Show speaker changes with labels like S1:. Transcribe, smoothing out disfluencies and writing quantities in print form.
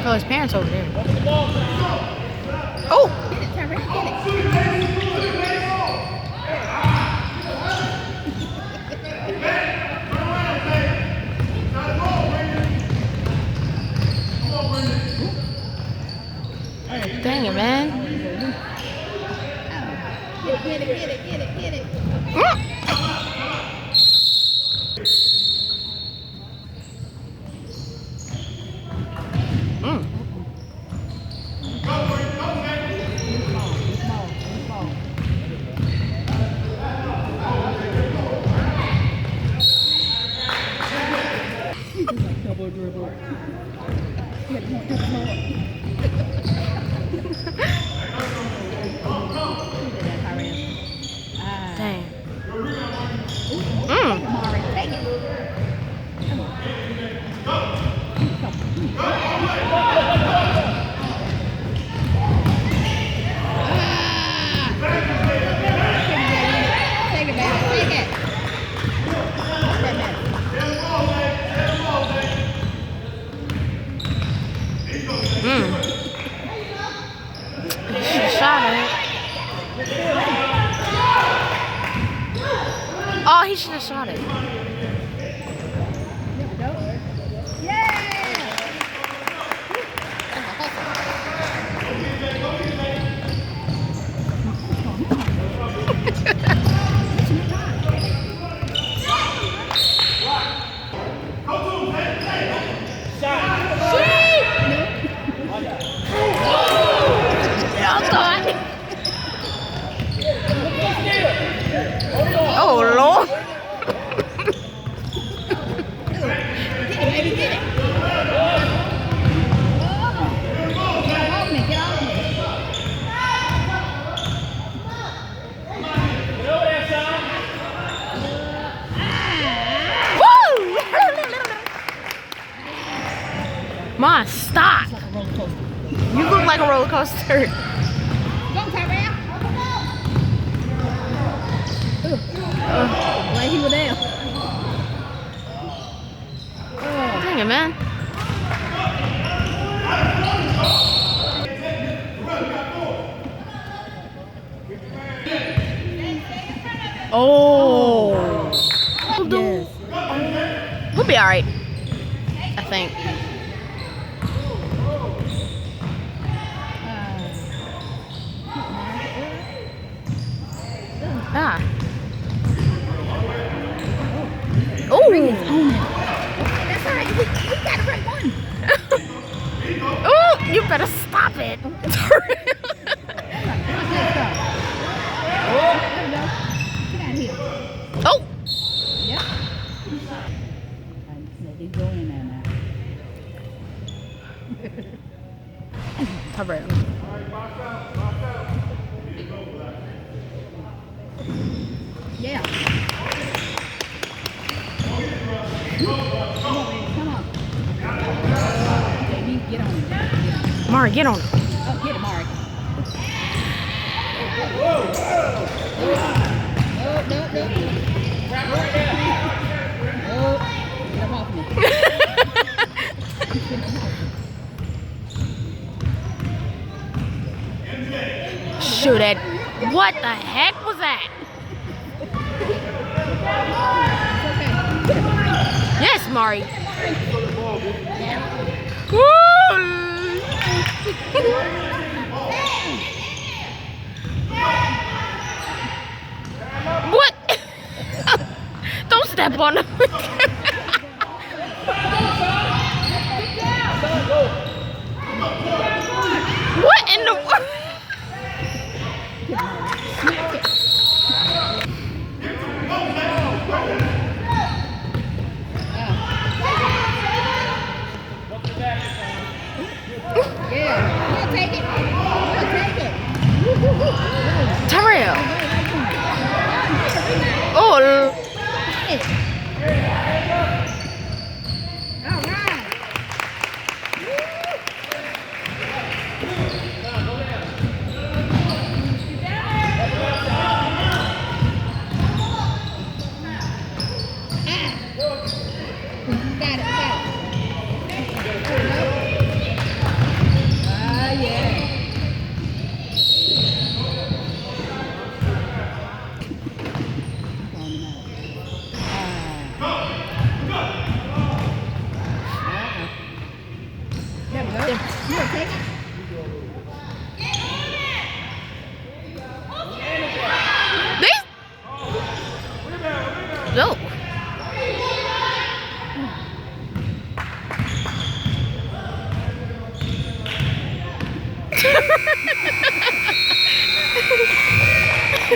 S1: Oh, his parents over there. Oh!
S2: Get it, Tyrell, get it.
S1: Dang it, man.
S2: Get it.
S1: Mm.
S2: Double dribble. Get more.
S1: Dang.
S2: Mari, take it. Come on. Take it, baby. Take it.
S1: He should have shot it. Oh, he should have shot it. Oh, Lord.
S2: Get it. Get off me.
S1: Woo! Ma, stop. You look like a roller coaster.
S2: Go, Tyrell. Like he was there.
S1: Dang it, man. Oh.
S2: Yes.
S1: We'll be alright. I think. Ah. Oh.
S2: That's all right. We got it right one.
S1: Oh, you better stop it.
S2: Get out of here.
S1: Oh.
S2: Yep. They go in there now.
S1: Tyrell.
S2: Yeah. Come on. Baby, get on it.
S1: Mari, get on it.
S2: Oh, get it, Mark. No. Get him off me.
S1: Shoot it. What the heck was that? Yes, Mari. Woo! What? Don't step on him. What in the world? Tyrell. Oh.